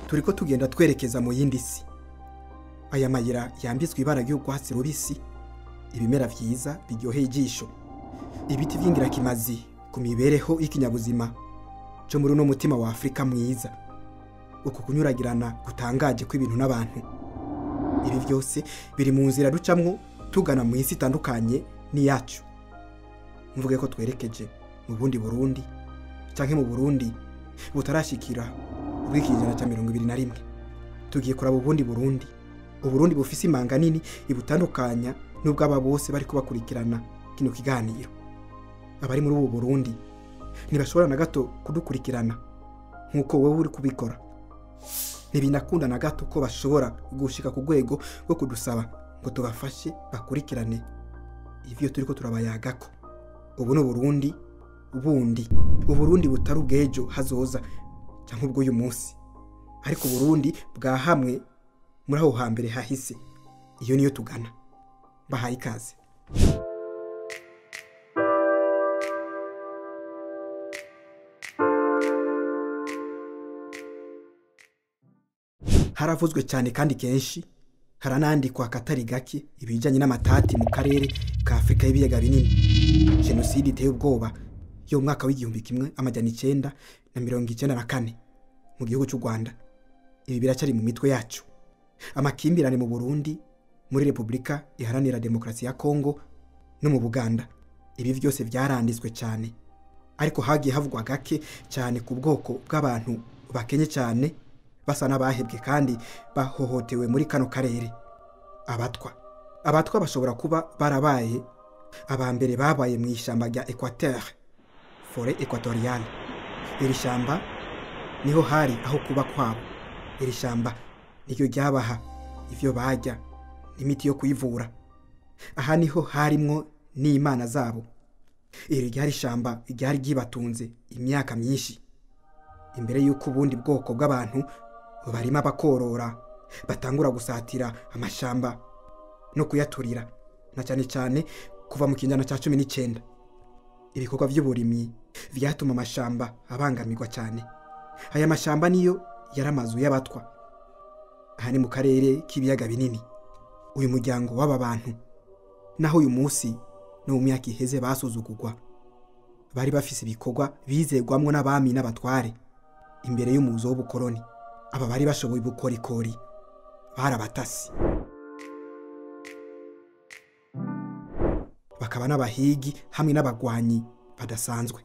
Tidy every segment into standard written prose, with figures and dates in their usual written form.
turiko tugenda twerekeza mu yindi si. Aya mayira yambitswe ibara ry'urwatsi rubisi, ibimera vyiza biryoheye ijisho, ibiti vy'ingirakimazi ku mibereho y'ikinyabuzima cyo muri uno mutima wa Afrika mwiza. Uku kunyuragirana gutangaje kw'ibintu n'abantu, ibi vyose biri mu nzira ducamwo tugana mu isi itandukanye ni yacu. Mvuge ko twerekeje mu bundi Burundi canke mu Burundi butarashikira ubwikijana ca 21. Tugiye kuraba ubundi Burundi, Uburundi bufise imanga nini ibutandukanya nubwo aba bose bari kubakurikirana kino kiganiro. Abari muri ubu Burundi ntibashobora na gato kudukurikirana nkuko wowe uri kubikora. Ntibinakunda na gato ko bashobora gushika ku rwego rwo kudusaba ngo tubafashe bakurikirane ivyo turiko turabayagako. Ubu no Burundi ubundi, Uburundi butari ubwejo hazoza canke ubw'uyu munsi, ariko Burundi bwa hamwe muri aho hambere hahise. Iyo niyo tugana. Bahaye ikaze. Haravuzwe cyane kandi kenshi, haranandikwa katari gake ibijanye n'amatati mu karere ka Afrika y'ibiyaga binini. Genocide iteye ubwoba yo mwaka w'1994 mu gihugu cy'u Rwanda. Ibi biracari mu mitwe yacu. Amakimbirane mu Burundi, muri Republika Iharanira Demokarasi ya Kongo no mu Buganda. Ibi vyose vyaranditswe cyane, ariko hagiye havugwa gake cyane ku bwoko bw'abantu bakenye cyane basa n'abahebwe kandi bahohotewe muri kano karere. Abatwa bashobora kuba barabaye abambere babaye mu ishamba rya Equateur, Forêt Equatoriale. Iri shamba niho hari aho kuba kwabo. Iri shamba niyo ryabaha ivyo barya n'imiti yo kuyivura. Aha niho harimwo n'imana zabo. Iri ryari shamba ryari gibatunze imyaka myinshi imbere y'uko ubundi bwoko bw'abantu barima bakorora batangura gusatira amashamba no kuyaturira, na cyane cyane kuva mu kinyana ca 19. Ibikorwa vy'uburimyi vyatuma amashamba abangamirwa cyane. Aya mashamba niyo yaramazu y'abatwa. Aha ni mu karere k'ibiyaga binini. Uyu muryango w'aba bantu naho uyu munsi no mu myaka iheze basuzugurwa, bari bafise ibikorwa bizegwamwo n'abami n'abatware imbere y'umuzo w'ubukoroni. Aba bari bashoboye ubukorikori, barabatasi, bakaba n'abahigi hamwe n'abagwanyi badasanzwe.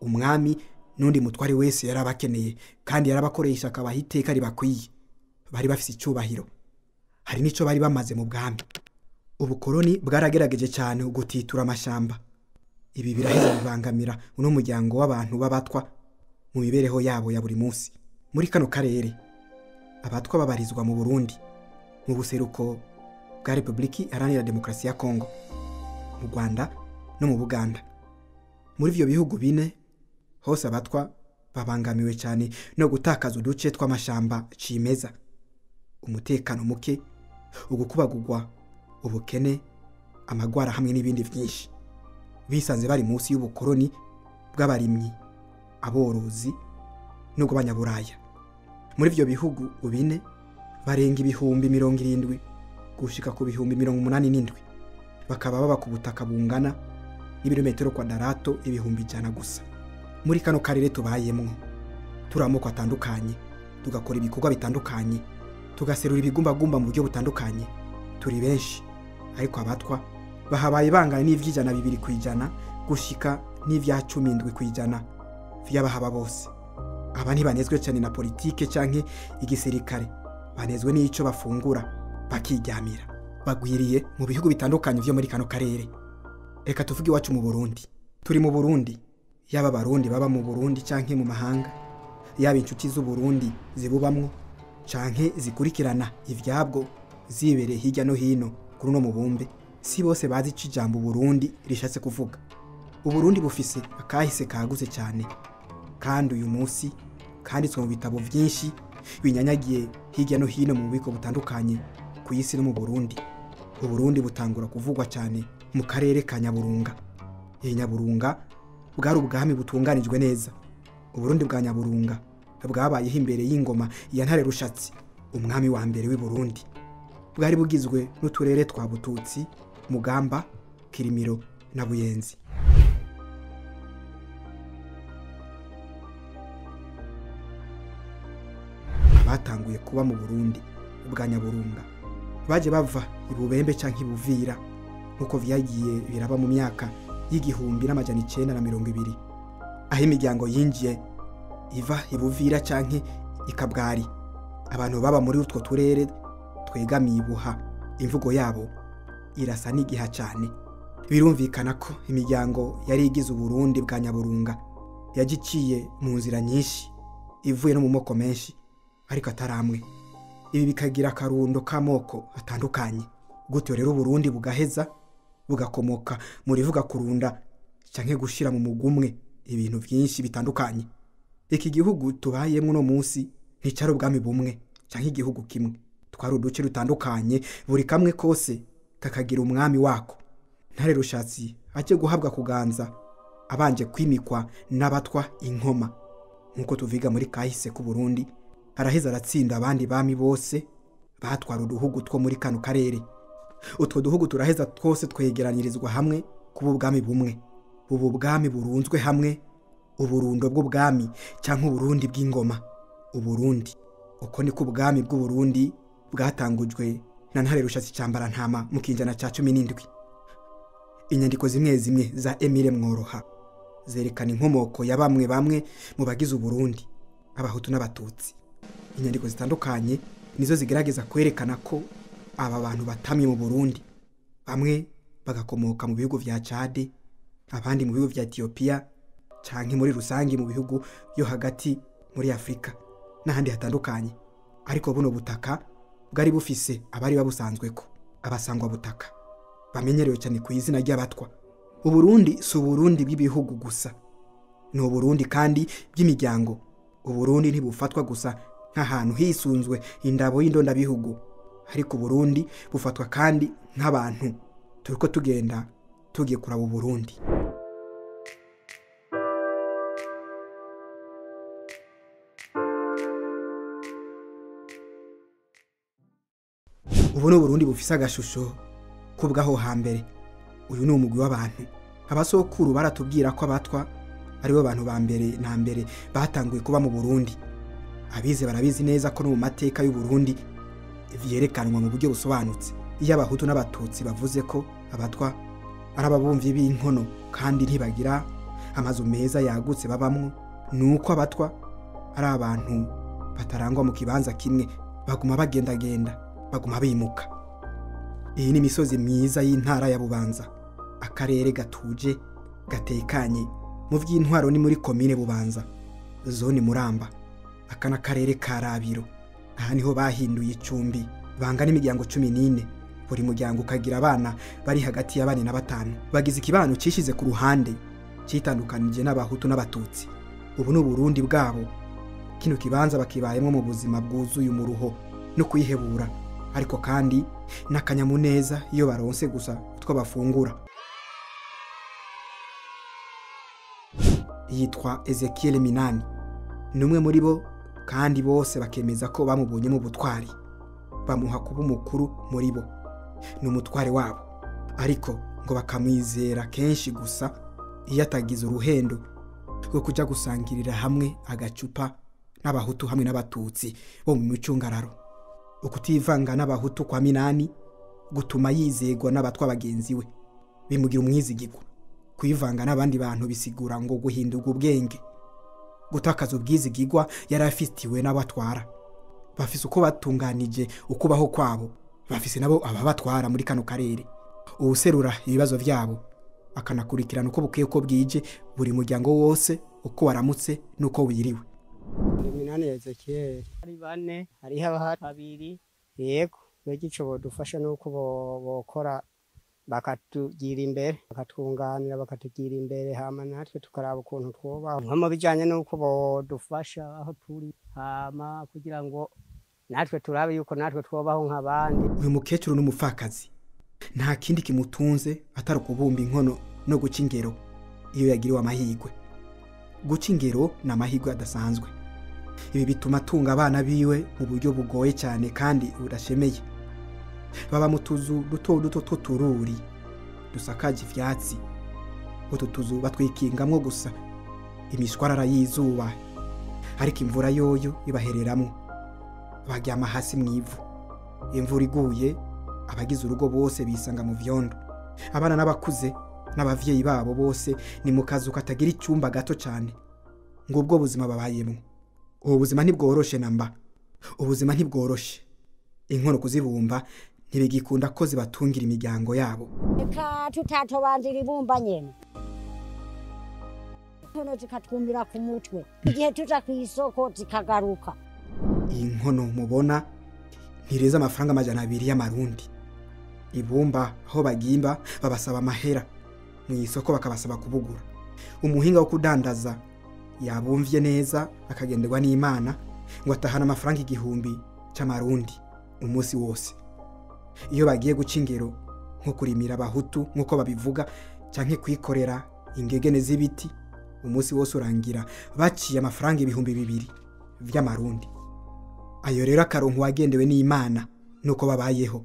Umwami n'undi mutware wese yarabakeneye kandi yarabakoresha akabaha iteka ribakwiye. Bari bafise icubahiro, hari nico bari bamaze mu bwami. Ubukoroni bwaragerageje cyane gutitura amashamba. Ibi biraheza bibangamira uno muryango w'abantu b'abatwa mu mibereho yabo ya buri munsi. Muri kano karere abatwa babarizwa mu Burundi, mu buseruko bwa Republika Iharanira Demokarasi ya Kongo, mu Rwanda no mu Buganda. Muri ivyo bihugu bine hose abatwa babangamiwe cyane no gutakaza uduce tw'amashamba cimeza, umutekano muke, ugukubagurwa, ubukene, amagwara hamwe n'ibindi vyinshi. Bisanze bari munsi y'ubukoroni bw'abarimyi, aborozi no bw'abanyaburaya. Muri ivyo bihugu bine barenga ibihumbi 70 gushika ku bihumbi 87. Bakaba baba ku butaka bungana n'ibirometero kwadarato ibihumbi 100 gusa. Muri kano karere tubayemwo turamoko atandukanye, tugakora ibikorwa bitandukanye, tugaserura ibigumbagumba mu buryo butandukanye. Turi benshi, ariko abatwa bahabaye bangana n'ivy'ijana 2% gushika n'ivya 17% vy'abahaba bose. Aba ntibanezwe cyane na politike canke igisirikare, banezwe n'ico bafungura bakiryamira. Bagwiriye mu bihugu bitandukanye vyo muri kano karere. Reka tuvuge iwacu mu Burundi. Turi mu Burundi, yaba abarundi baba mu Burundi canke mu mahanga, yaba inshuti z'u Burundi zibubamwo canke zikurikirana ivyabwo zibere hirya no hino kuri no mubumbe, si bose bazi cijambo Burundi rishatse kuvuga. Uburundi bufise akahise kagutse cyane, kandi uyu munsi kanditswe mu bitabo vyinshi binyanyagiye hirya no hino mu bubiko butandukanye ku isi no mu Burundi. Uburundi butangura kuvugwa cyane mu karere ka Nyaburunga. Nyaburunga bwari ubwami butunganijwe neza. Uburundi bwa Nyaburunga bwabayeho imbere y'ingoma ya Ntare Rushatsi, umwami wa mbere w'i Burundi. Bwari bugizwe n'uturere twa Bututsi, Mugamba, Kirimiro na Buyenzi. Batanguye kuba mu Burundi bwa Nyaburunga baje bava ibubembe canke ibuvira nkuko vyagiye biraba mu myaka y'igihumbi n'amajana 920, aho imiryango yinjiye iva ibuvira canke ikabwari. Abantu baba muri utwo turere twegamiye ibuha, imvugo yabo irasa n'igiha cyane. Birumvikana ko imiryango yari igize Uburundi bwa Nyaburunga yagiciye mu nzira nyinshi ivuye no mu moko menshi ariko ataramwe. Ibi bikagira akarundo k'amoko atandukanye. Gutyo rero Burundi bugaheza bugakomoka muri vuga kurunda canke gushira mu mugumwe ibintu byinshi bitandukanye. Iki gihugu tubayemwe no munsi nticari ubwami bumwe canke igihugu kimwe. Twari uduce rutandukanye, buri kamwe kose kakagira umwami wako. Ntare Rushatsi aje guhabwa kuganza abanje kwimikwa n'abatwa inkoma nkuko tuviga muri kahise ku Burundi. Araheza aratsinda abandi bami bose batwara uduhugu two muri kano karere. Utwo duhugu turaheza twose twegeranyirizwa hamwe kuba ubwami bumwe. Ubu bwami burunzwe hamwe, uburundo bw'ubwami canke Uburundi bw'ingoma. Uburundi uko niko ubwami bw'u Burundi bwatangujwe na Ntare Rushatsi Cambarantama mu kinjana ca 17. Inyandiko zimwe zimwe za Emile Mworoha zerekana inkomoko ya bamwe mu bagize Uburundi, Abahutu n'Abatutsi. Inyandiko zitandukanye nizo zigerageza kwerekana ko aba bantu batamye mu Burundi. Bamwe bagakomoka mu bihugu vya Chad, abandi mu bihugu vya Ethiopia canke muri rusangi mu bihugu yo hagati muri Afrika n'ahandi hatandukanye. Ariko buno butaka bwari bufise abari babusanzweko, abasangwa butaka bamenyerewe cyane ku izina ry'Abatwa. Uburundi si Uburundi bw'ibihugu gusa, ni Uburundi kandi bw'imiryango. Uburundi ntibufatwa gusa nk'ahantu hisunzwe indabo y'indonda bihugu, ariko Burundi bufatwa kandi nk'abantu turiko tugenda tugiye kuraba Burundi. Ubu no Burundi bufise agashusho kubwaho hambere. Uyu ni umugwi w'abantu. Abasokuru baratubwira ko Abatwa ari bo bantu ba mbere na mbere batanguye kuba mu Burundi. Abize barabizi neza ko no mu mateka y'u Burundi vyerekanwa mu buryo busobanutse. Iyo Abahutu n'Abatutsi bavuze ko Abatwa ari ababumvyi b'inkono kandi ntibagira amazu meza yagutse babamwo, nuko Abatwa ari abantu batarangwa mu kibanza kimwe, baguma bagendagenda, baguma bimuka. Iyi ni imisozi myiza y'intara ya Bubanza, akarere gatuje gatekanye. Mu vy'intwaro ni muri komine Bubanza, zone Muramba, akana karere ka Rabiro. Aha niho bahinduye icumbi bangana imiryango 14. Buri muryango ukagira abana bari hagati ya 4 na 5. Bagize ikibano cishize ku ruhande citandukanije n'Abahutu n'Abatutsi. Ubu no Burundi bwabo kino kibanza bakibayemo mu buzima bwuzuye umuruho no kwihebura, ariko kandi n'akanyamuneza iyo baronse gusa utwo bafungura. Yitwa Ezekiel Minani, numwe muri bo kandi bose bakemeza ko bamubonye mu butwari, bamuha kuba umukuru muri bo, n'umutware wabo. Ariko ngo bakamwizera kenshi gusa iyo atagize uruhendo rwo kuja gusangirira hamwe agacupa n'Abahutu hamwe n'Abatutsi bo mu micungararo. Ukutivanga n'Abahutu kwa Minani gutuma yizegwa n'Abatwa bagenzi we, bimugira umwizigirwa. Kwivanga n'abandi bantu bisigura ngo guhinduka ubwenge, gutakaza ubwizigirwa yarafitiwe n'abatwara. Bafise uko batunganije ukubaho kwabo, bafise nabo ababatwara muri kano karere. Ubuserura ibibazo vyabo akanakurikirana uko bukeye ko bwije buri muryango wose uko waramutse nuko wiriwe. Minani Ezekiel ari 4, hariho Abahutu 2. Yego begico bodufasha nuko bokora bakatugira imbere, bakatwunganira, bakatugira imbere, hama natwe tukaraba ukuntu twobaho nk'ama bijanye nuko bodufasha aho turi, hama kugira ngo natwe turabe yuko natwe twobaho nk'abandi. Uyu mukecuru n'umupfakazi nta kindi kimutunze atari kubumba inkono no guca ingero iyo yagiriwe amahirwe. Guca ingero na amahirwe adasanzwe. ibi bituma atunga abana biwe mu buryo bugoye cyane kandi burashemeye. Baba mu tuzu duto duto tw'utururi dusakaje ivyatsi. Utu tuzu batwikingamwo gusa imishwarara y'izuba, ariko imvura yoyo ibahereramwo. Baryama hasi mw'ivu. Imvura iguye abagize urugo bose bisanga mu vyondo. Abana n'abakuze n'abavyeyi babo bose ni mu kazu katagira icyumba gato cyane. Ngubwo buzima babayemwo. Ubu buzima ntibworoshe namba. Ubuzima ntibworoshe. Inkono kuzibumba ntibigikunda ko zibatungira imiryango yabo. Eka tutatobanzira ibumba nyene. Inkono zikatwumira ku mutwe. Igihe tuza ku isoko zikagaruka. Iyi nkono mubona ntireza amafaranga 200 y'amarundi. Ibumba aho bagimba babasaba amahera, mu isoko bakabasaba kubugura. Umuhinga wo kudandaza yabumvye neza akagenderwa n'Imana ngo atahana amafaranga 1000 c'amarundi umunsi wose. Iyo bagiye guca ingero nko kurimira abahutu nkuko babivuga canke kwikorera ingegene z'ibiti, umunsi wose urangira baciye amafaranga 2000 vy'amarundi. Ayo rero akaronko wagendewe n'Imana nuko babayeho.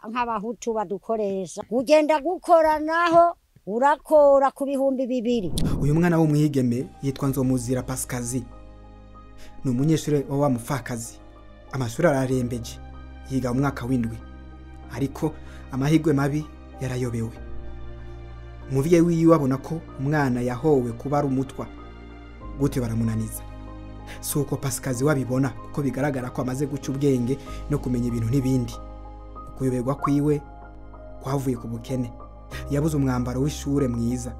nk'abahutu badukoresha ugenda gukora naho urakora ku 200. Uyu mwana w'umwigeme yitwa Nzomuzira Pascazi. Ni umunyeshuri wa mufakazi. Amashuri ararembeje. Yiga mu mwaka w'indwi. Ariko amahigwe mabi yarayobewe. Umuvyeyi wiwe abona ko umwana yahowe kuba ari umutwa. Gute baramunaniza. Suko Pascazi wabibona kuko bigaragara ko amaze guca ubwenge no kumenya ibintu n'ibindi. Kuyoberwa kwiwe kwavuye ku bukene. Yabuze umwambaro w'ishure mwiza.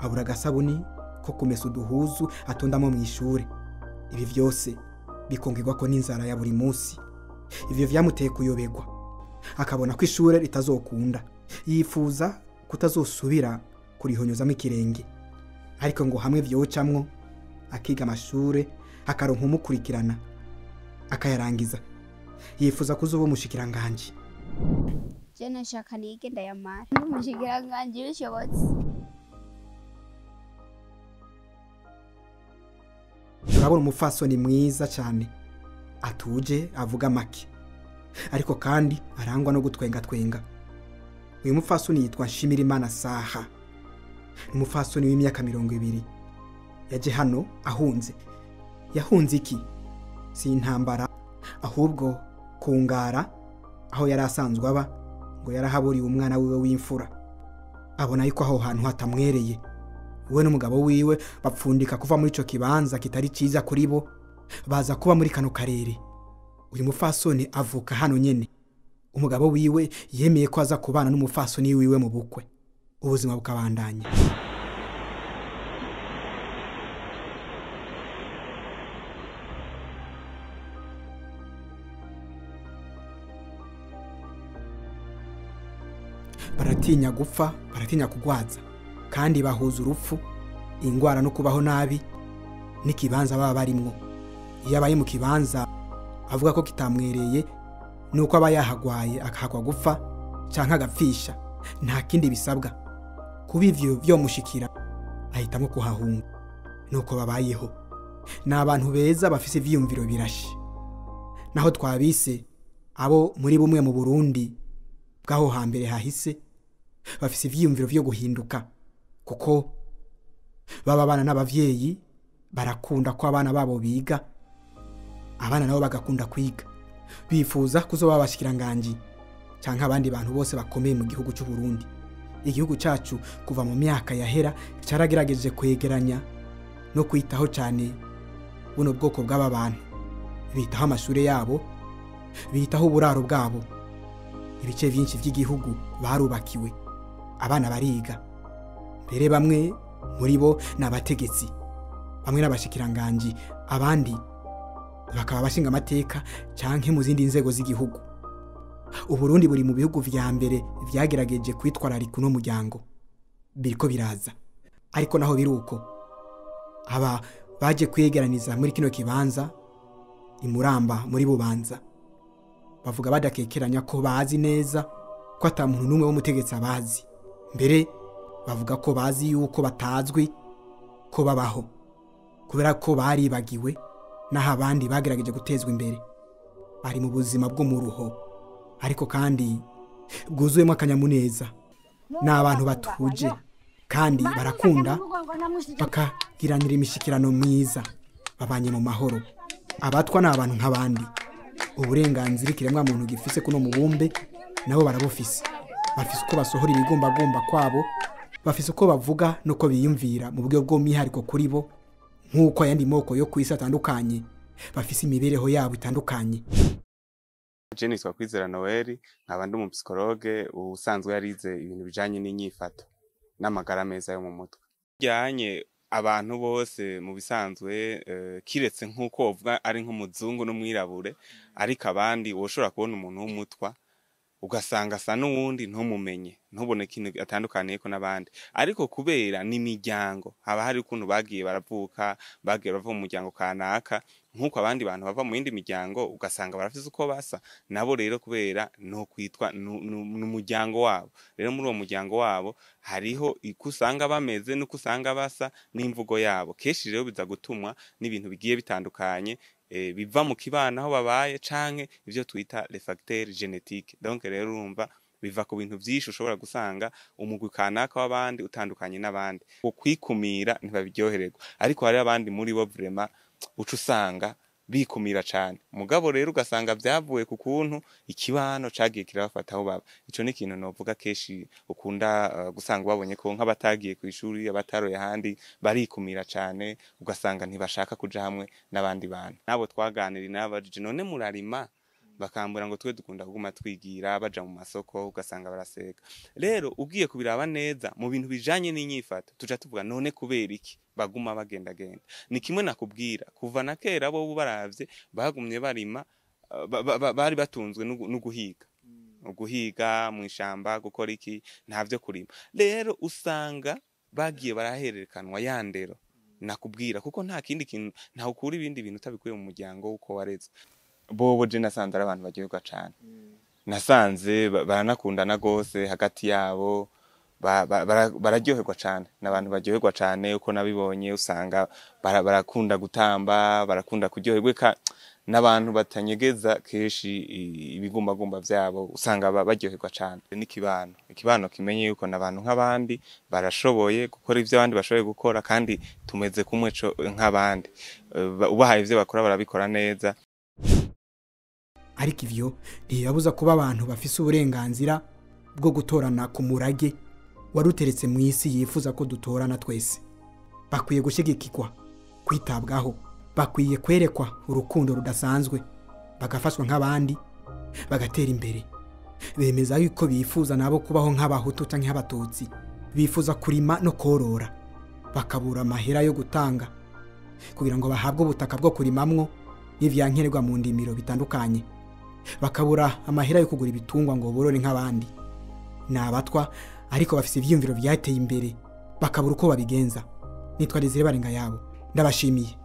Abura agasabuni ko kumesa uduhuzu atondamo mu ishure. Ibi vyose bikongegwa ko n'inzara ya buri munsi. Ivyo vyamuteye kuyoberwa. Akabona ko ishure ritazokunda. Yifuza kutazosubira kurihonyozamo ikirenge. Ariko ngo hamwe vyocamwo akiga amashure akaronka umukurikirana akayarangiza. Yifuza kuzoba umushikiranganje. Je nashaka nige ndayamara umushikiranganje bishobotse. Turabona umufasoni mwiza cyane, atuje avuga make, ariko kandi arangwa no gutwenga twenga. Uyu mufasoni yitwa Nshimirimana Saha. Umufasoni w'imyaka 20. Yaje hano ahunze. Yahunze iki? Si intambara, ahubwo kungara aho yari asanzwe aba, ngo yarahaburiye umwana wiwe w'imfura. Abona yuko aho hantu hatamwereye. We n'umugabo wiwe bapfundika kuva muri ico kibanza kitari ciza kuri bo, baza kuba muri kano karere. Uyu mufasoni avuka hano nyene. Umugabo wiwe yemeye ko aza kubana n'umufasoni wiwe mu bukwe. Ubuzima bukabandanya. Baratinya gupfa, baratinya kugwaza, kandi bahuza urupfu, ingwara no kubaho nabi n'ikibanza baba barimwo. Iyo abaye mu kibanza avuga ko kitamwereye nuko aba yahagwaye akahagwa gupfa canke agapfisha, nta kindi bisabwa. Kuba ivyo vyomushikira ahitamo kuhahunga. Nuko babayeho. Ni abantu beza bafise ivyiyumviro birashe. Naho twabise abo muri bumwe mu Burundi bwaho hambere hahise, bafise ivyiyumviro vyo guhinduka, kuko baba bana n'abavyeyi barakunda ko abana babo biga, abana nabo bagakunda kwiga. Bifuza kuzoba abashikiranganje canke abandi bantu bose bakomeye mu gihugu cy'u Burundi. Igihugu cacu kuva mu myaka yahera caragerageje kwegeranya no kwitaho cyane buno bwoko bw'aba bantu. Bitaho amashure yabo, bitaho uburaro bwabo. Ibice byinshi by'igihugu barubakiwe, abana bariga. Mbere bamwe muri bo n'abategetsi, bamwe n'abashikiranganje, abandi bakaba bashinga amateka canke mu zindi nzego z'igihugu. Uburundi buri mu bihugu vya mbere vyagerageje kwitwararika no muryango. Biriko biraza. Ariko naho biruko, aba baje kwegeraniza muri kino kibanza imuramba muri Bubanza, bavuga badakekeranya ko bazi neza ko ata muntu numwe w'umutegetsi abazi. Mbere bavuga ko bazi yuko batazwi ko babaho. kubera ko baribagiwe naho abandi bagerageje gutezwa imbere. Bari mu buzima bwo mu ruho ariko kandi bwuzuyemo akanyamuneza. Ni abantu batuje kandi barakunda bakagiranira imishikirano myiza, babanye mu mahoro. Abatwa ni abantu nk'abandi. Uburenganzira ikiremwa muntu gifise kuno mubumbe nabo barabufise. Bafise uko basohora ibigumbagumba kwabo, bafise uko bavuga nuko biyumvira mu buryo bwo mihariko kuri bo, nk'uko ayandi moko yo kwisi atandukanye bafise imibereho yabo itandukanye. Jenny Kwizera Noel nkaba ndi umupsikologe usanzwe yarize ibintu bijanye n'inyifato n'amagara meza yo mu mutwe. Bijanye abantu bose mu bisanzwe kiretse nk'uko uvuga ari nk'umuzungu n'umwirabure, ariko abandi woshobora kubona umuntu w'umutwa ugasanga asa n'uwundi ntumumenye, ntubone ikintu atandukaniye ko n'abandi. Ariko kubera n'imiryango haba hari ukuntu bagiye baravuka, bagiye bava mu muryango kanaka, nk'uko abandi bantu bava mu yindi miryango ugasanga barafise uko basa. Nabo rero kubera no kwitwa n'umuryango wabo, rero muri uwo muryango wabo hariho ikusanga bameze n'uko usanga basa n'imvugo yabo. Keshi rero biza gutumwa n'ibintu bigiye bitandukanye biva mu kibana aho babaye canke ivyo twita les facteurs génétiques. Donc rero urumva biva ku bintu vyinshi, ushobora gusanga umugwi kanaka w'abandi utandukanye n'abandi. Kwikumira ntibabiryohererwa, ariko hari abandi muri bo vraiment uca usanga bikumira cane. Mugabo rero ugasanga vyavuye ku kuntu ikibano cagiye kirabafata aho baba. Ico ni ikintu novuga keshi ukunda gusanga babonye ko nk'abatagiye ku ishuri, abataroye handi barikumira cane, ugasanga ntibashaka kuja hamwe n'abandi bantu. Nabo twaganira n'abajije none murarima, bakambura ngo twe dukunda kuguma twigira, baja mu masoko ugasanga baraseka. Rero ugiye kubiraba neza mu bintu bijanye n'inyifato tuja tuvuga none kubera iki baguma bagendagenda. Ni kimwe nakubwira kuva na kera bo baravye bagumye barima, bari batunzwe no guhiga, guhiga mu ishamba, gukora iki, ntavyo kurima. Rero usanga bagiye barahererekanwa yandero nakubwira, kuko nta kindi kintu, nta ukura ibindi bintu utabikuye mu muryango uko wareze. Bobo je nasanze ari abantu baryoherwa cane, nasanze baranakundana gose hagati yabo, bararyoherwa cane, n'abantu baryoherwa cane. Uko nabibonye usanga barakunda gutamba, barakunda kuryoherwa, n'abantu batanyegeza keshi ibigumbagumba vyabo, usanga baryoherwa cane. Ikibano kimenye yuko n'abantu nk'abandi barashoboye gukora ivyo abandi bashoboye gukora, kandi tumeze kumwe nk'abandi. Ubahaye ivyo bakora barabikora neza. Ariko ivyo ntiyabuza kuba abantu bafise uburenganzira bwo gutorana ku murage waruteretse mu isi yifuza ko dutorana twese. Bakwiye gushigikirwa, kwitabwaho, bakwiye kwerekwa urukundo rudasanzwe, bagafashwa nk'abandi, bagatera imbere. Bemeza yuko bifuza nabo kubaho nk'abahutu canke nk'abatutsi, bifuza kurima no korora, bakabura amahera yo gutanga kugira ngo bahabwe ubutaka bwo kurimamwo n'ivyankenerwa mu ndimiro bitandukanye, bakabura amahera yo kugura ibitungwa ngo borore nk'abandi. Nabatwa ariko bafise ivyumviro vyateye imbere, bakabura uko babigenza. Nitwa Desire Barenga yabo, ndabashimiye.